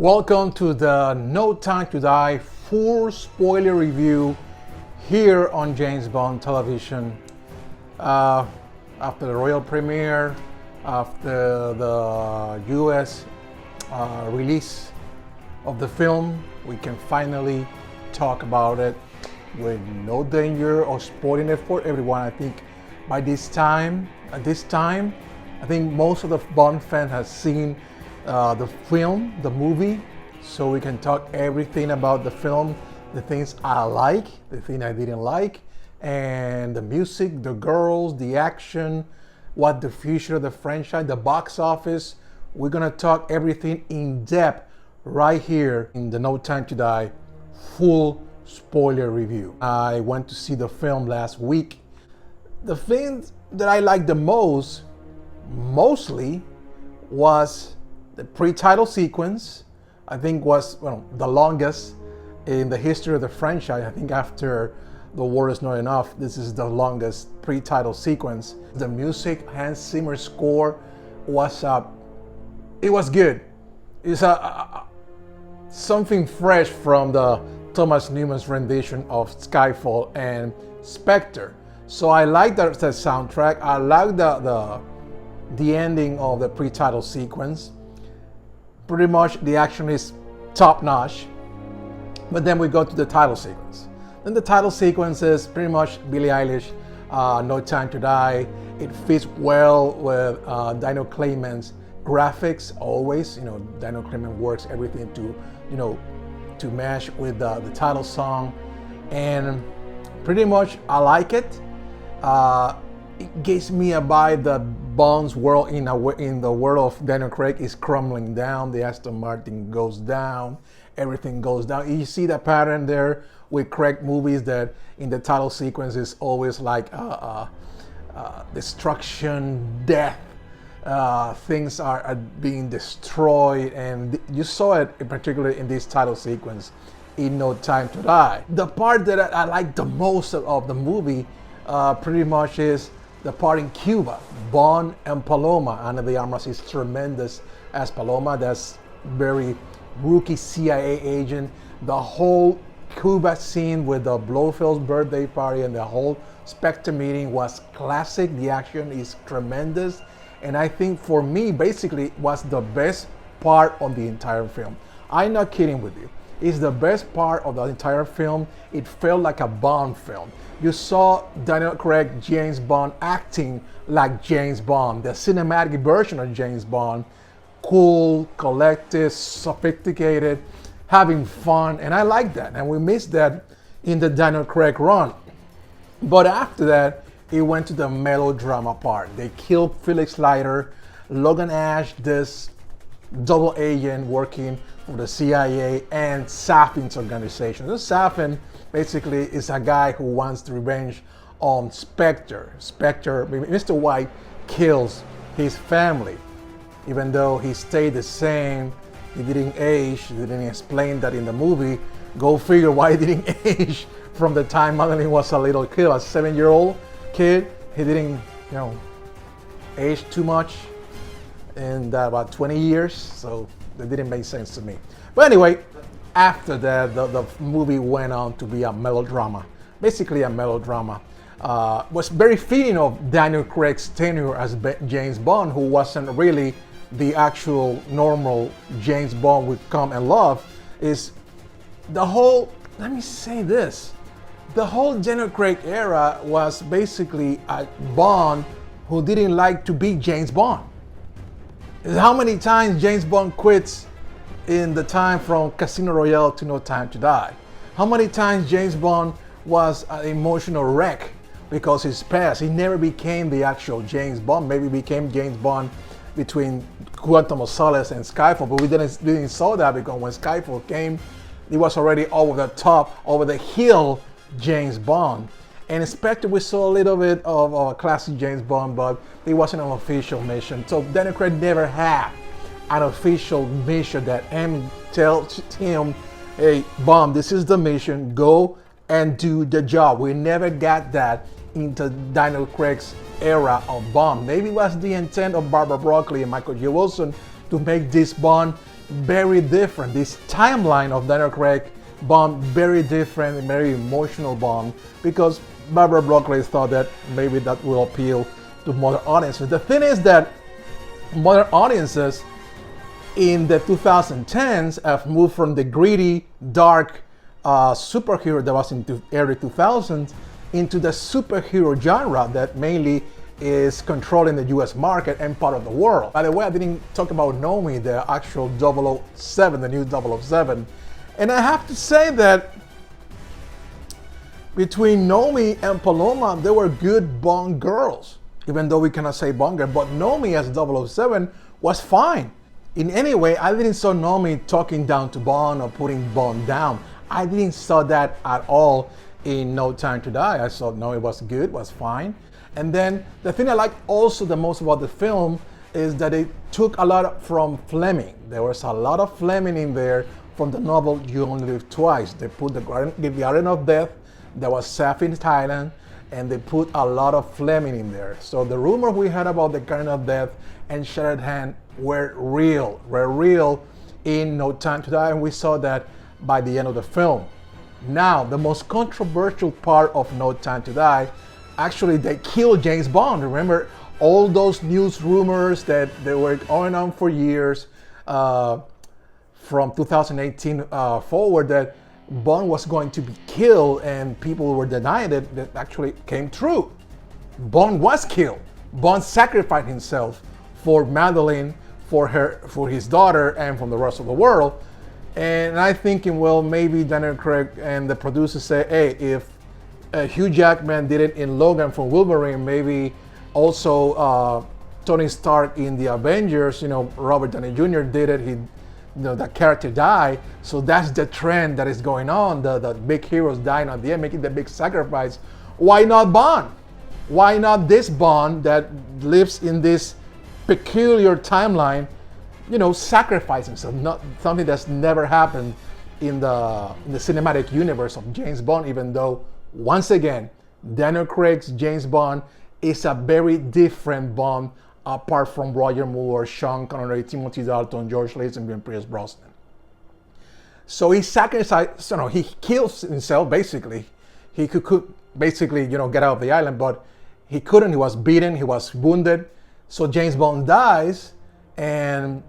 Welcome to the No Time to Die full spoiler review here on James Bond television. After the royal premiere, after the US release of the film, we can finally talk about it with no danger of spoiling it for everyone. I think by this time, I think most of the Bond fans have seen the film, the movie, so we can talk everything about the film, the things I like, the thing I didn't like, and the music, the girls, the action, what the future of the franchise, the box office. We're gonna talk everything in depth right here in the No Time to Die full spoiler review. I went to see the film last week. The thing that I liked the most, mostly, was the pre-title sequence. I think was the longest in the history of the franchise. I think after The War Is Not Enough, this is the longest pre-title sequence. The music, Hans Zimmer score was it was good. It's something fresh from the Thomas Newman's rendition of Skyfall and Spectre. So I like the soundtrack. I like the ending of the pre-title sequence. Pretty much the action is top-notch. But then we go to the title sequence. Then the title sequence is pretty much Billie Eilish, No Time to Die. It fits well with Dino Clayman's graphics always. Dino Clayman works everything to match with the title song. And pretty much I like it. It gives me a vibe that Bond's world in the world of Daniel Craig is crumbling down. The Aston Martin goes down. Everything goes down. You see that pattern there with Craig movies, that in the title sequence is always like destruction, death. Things are being destroyed, and you saw it in particular in this title sequence in No Time to Die. The part that I like the most of the movie pretty much is the part in Cuba. Bond and Paloma. Ana de Armas is tremendous as Paloma. That's very rookie CIA agent. The whole Cuba scene with the Blofeld's birthday party and the whole Spectre meeting was classic. The action is tremendous. And I think for me, basically, was the best part of the entire film. I'm not kidding with you. It's the best part of the entire film. It felt like a Bond film. You saw Daniel Craig, James Bond, acting like James Bond, the cinematic version of James Bond. Cool, collected, sophisticated, having fun, and I like that. And we missed that in the Daniel Craig run. But after that, it went to the melodrama part. They killed Felix Leiter, Logan Ash, this double agent working for the CIA and Safin's organization. So Safin basically is a guy who wants revenge on Spectre. Mr. White kills his family. Even though he stayed the same, he didn't age. They didn't explain that in the movie. Go figure why he didn't age from the time Madeline was a little kid, a 7-year-old kid. He didn't, age too much in about 20 years, so that didn't make sense to me. But anyway, after that, the movie went on to be a melodrama, basically a melodrama. Was very fitting of Daniel Craig's tenure as James Bond, who wasn't really the actual normal James Bond we've come and love. Is the whole, let me say this, the whole Daniel Craig era was basically a Bond who didn't like to be James Bond. How many times James Bond quits in the time from Casino Royale to No Time to Die? How many times James Bond was an emotional wreck because his past? He never became the actual James Bond. Maybe became James Bond between Quantum of Solace and Skyfall, but we didn't saw that because when Skyfall came, it was already over the top, over the hill James Bond. And in Spectre, we saw a little bit of a classic James Bond, but it wasn't an official mission. So Daniel Craig never had an official mission that M tells him, hey, Bond, this is the mission, go and do the job. We never got that into Daniel Craig's era of Bond. Maybe it was the intent of Barbara Broccoli and Michael J. Wilson to make this Bond very different. This timeline of Daniel Craig Bond, very different, very emotional Bond, because Barbara Broccoli thought that maybe that will appeal to modern audiences. The thing is that modern audiences in the 2010s have moved from the gritty, dark superhero that was in the early 2000s into the superhero genre that mainly is controlling the US market and part of the world. By the way, I didn't talk about Nomi, the actual 007, the new 007. And I have to say that between Nomi and Paloma, they were good Bond girls, even though we cannot say Bond girl, but Nomi as 007 was fine. In any way, I didn't saw Nomi talking down to Bond or putting Bond down. I didn't saw that at all in No Time to Die. I saw no, it was good, was fine. And then the thing I like also the most about the film is that it took a lot from Fleming. There was a lot of Fleming in there from the novel You Only Live Twice. They put the Garden of Death that was set in Thailand, and they put a lot of Fleming in there. So the rumor we had about the Garden of Death and Shattered Hand were real in No Time to Die, and we saw that by the end of the film. Now, the most controversial part of No Time to Die, actually they killed James Bond. Remember all those news rumors that they were going on for years from 2018 forward, that Bond was going to be killed and people were denying it. That actually came true. Bond was killed. Bond sacrificed himself for Madeline, for his daughter, and from the rest of the world. And I thinking, well, maybe Daniel Craig and the producers say, hey, if Hugh Jackman did it in Logan for Wolverine, maybe also Tony Stark in the Avengers, Robert Downey Jr. did it, that character died. So that's the trend that is going on, the big heroes dying at the end, making the big sacrifice. Why not Bond? Why not this Bond that lives in this peculiar timeline, sacrifice himself, not something that's never happened in the cinematic universe of James Bond, even though, once again, Daniel Craig's James Bond is a very different Bond apart from Roger Moore, Sean Connery, Timothy Dalton, George Lazenby, and Pierce Brosnan. So he sacrificed, he kills himself basically. He could basically, get out of the island, but he couldn't. He was beaten, he was wounded. So James Bond dies, and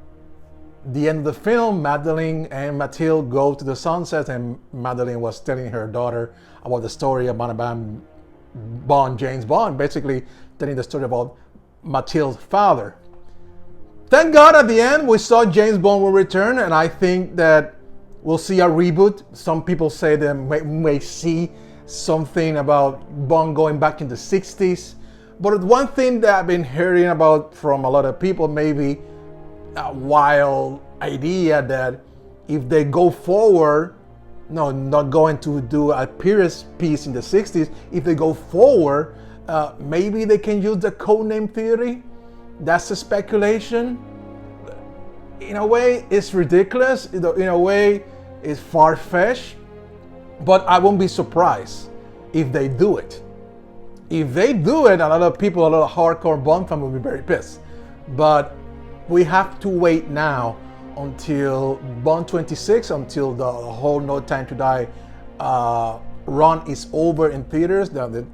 the end of the film, Madeline and Mathilde go to the sunset, and Madeline was telling her daughter about the story about Bond, James Bond, basically telling the story about Mathilde's father. Thank God at the end we saw James Bond will return, and I think that we'll see a reboot. Some people say that we may see something about Bond going back in the 60s. But one thing that I've been hearing about from a lot of people, maybe a wild idea that if they go forward, not going to do a period piece in the 60s, if they go forward, maybe they can use the codename theory. That's a speculation. In a way, it's ridiculous. In a way, it's far-fetched. But I won't be surprised if they do it. If they do it, a lot of people, a lot of hardcore Bond fans will be very pissed. But we have to wait now until Bond 26, until the whole No Time to Die run is over in theaters. The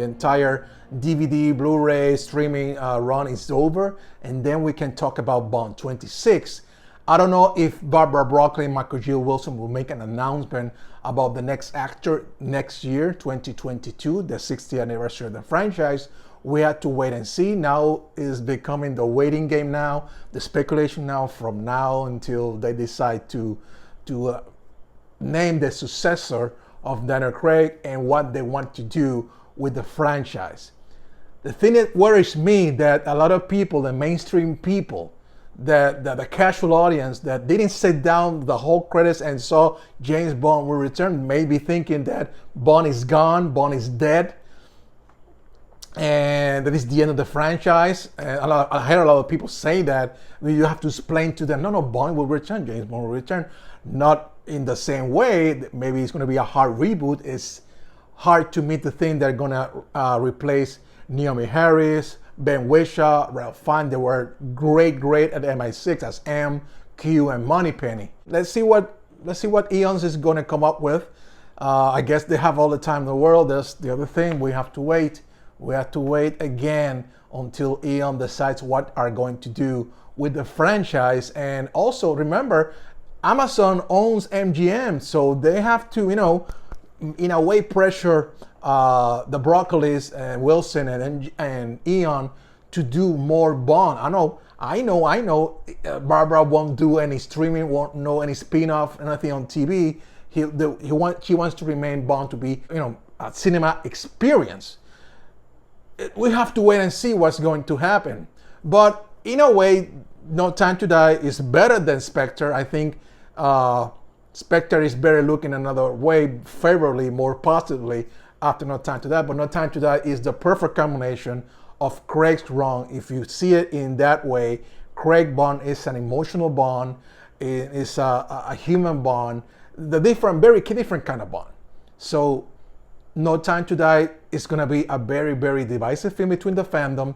entire DVD, Blu-ray, streaming run is over. And then we can talk about Bond 26. I don't know if Barbara Broccoli and Michael G. Wilson will make an announcement about the next actor next year, 2022, the 60th anniversary of the franchise. We have to wait and see. Now is becoming the waiting game now, the speculation now from now until they decide to name the successor of Daniel Craig and what they want to do with the franchise. The thing that worries me that a lot of people, the mainstream people, the casual audience that didn't sit down the whole credits and saw James Bond will return, may be thinking that Bond is gone, Bond is dead, and that is the end of the franchise. And I hear a lot of people say that. You have to explain to them, no, Bond will return, James Bond will return. Not in the same way. Maybe it's going to be a hard reboot. It's hard to meet the thing they're going to replace Naomi Harris, Ben Whishaw, Ralph Fiennes. They were great at MI6 as M, Q and Moneypenny. Let's see what Eons is going to come up with. I guess they have all the time in the world. That's the other thing. We have to wait. We have to wait again until Eon decides what are going to do with the franchise. And also remember, Amazon owns MGM, so they have to, in a way, pressure the Broccolis and Wilson and Eon to do more Bond. I know. Barbara won't do any streaming, won't know any spin-off, anything on TV. She wants to remain Bond to be, a cinema experience. We have to wait and see what's going to happen. But in a way, No Time to Die is better than Spectre. I think Spectre is better looking another way, favorably, more positively after No Time to Die. But No Time to Die is the perfect combination of Craig's run. If you see it in that way, Craig Bond is an emotional Bond. It is a human Bond. Very different kind of Bond. So No Time to Die is going to be a very, very divisive film between the fandom.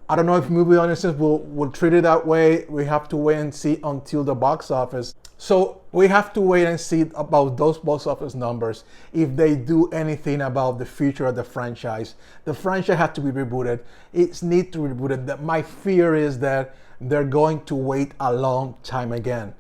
I don't know if movie audiences will treat it that way. We have to wait and see until the box office. So we have to wait and see about those box office numbers, if they do anything about the future of the franchise. The franchise has to be rebooted. It needs to be rebooted. My fear is that they're going to wait a long time again.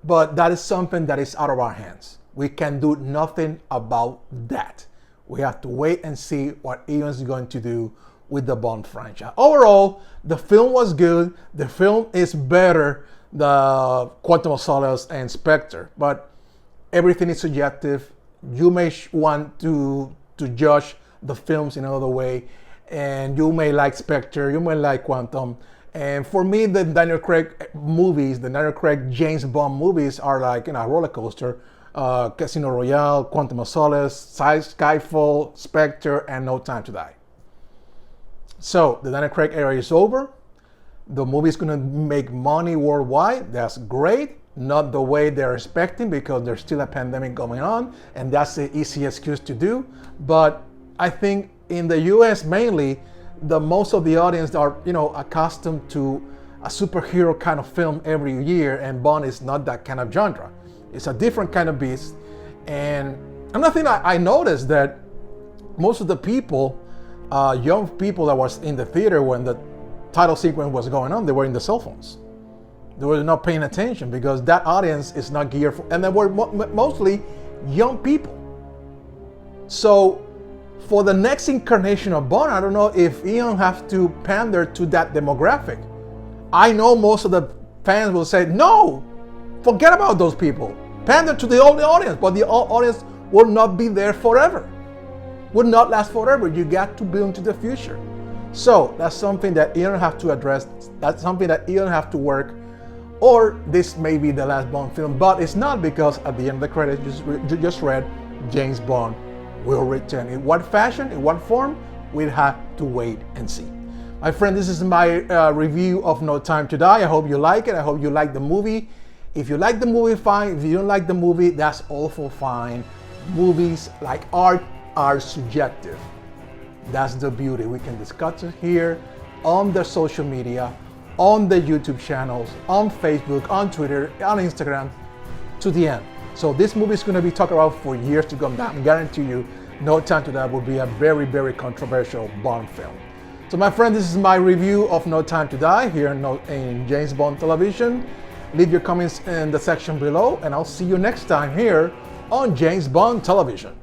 But that is something that is out of our hands. We can do nothing about that. We have to wait and see what Eons is going to do with the Bond franchise. Overall, the film was good. The film is better than Quantum of Solace and Spectre, but everything is subjective. You may want to judge the films in another way, and you may like Spectre, you may like Quantum. And for me, the Daniel Craig movies, the Daniel Craig James Bond movies are like a roller coaster. Casino Royale, Quantum of Solace, Skyfall, Spectre, and No Time to Die. So the Daniel Craig era is over. The movie is going to make money worldwide. That's great. Not the way they're expecting, because there's still a pandemic going on, and that's the easy excuse to do. But I think in the US mainly, most of the audience are accustomed to a superhero kind of film every year, and Bond is not that kind of genre. It's a different kind of beast. And another thing I noticed, that most of the people, young people that was in the theater when the title sequence was going on, they were in the cell phones. They were not paying attention, because that audience is not geared for, and they were mostly young people. So for the next incarnation of Bond, I don't know if Eon have to pander to that demographic. I know most of the fans will say, no, forget about those people. Pander to the old audience, but the old audience will not be there forever. Will not last forever. You got to build into the future. So that's something that Eon have to address. That's something that Eon have to work. Or this may be the last Bond film, but it's not, because at the end of the credits, you just read James Bond will return. In what fashion, in what form, we'll have to wait and see. My friend, this is my review of No Time to Die. I hope you like it. I hope you like the movie. If you like the movie, fine. If you don't like the movie, that's also fine. Movies, like art, are subjective. That's the beauty. We can discuss it here on the social media, on the YouTube channels, on Facebook, on Twitter, on Instagram, to the end. So this movie is going to be talked about for years to come. I guarantee you, No Time to Die will be a very, very controversial Bond film. So my friend, this is my review of No Time to Die here in James Bond Television. Leave your comments in the section below, and I'll see you next time here on James Bond Television.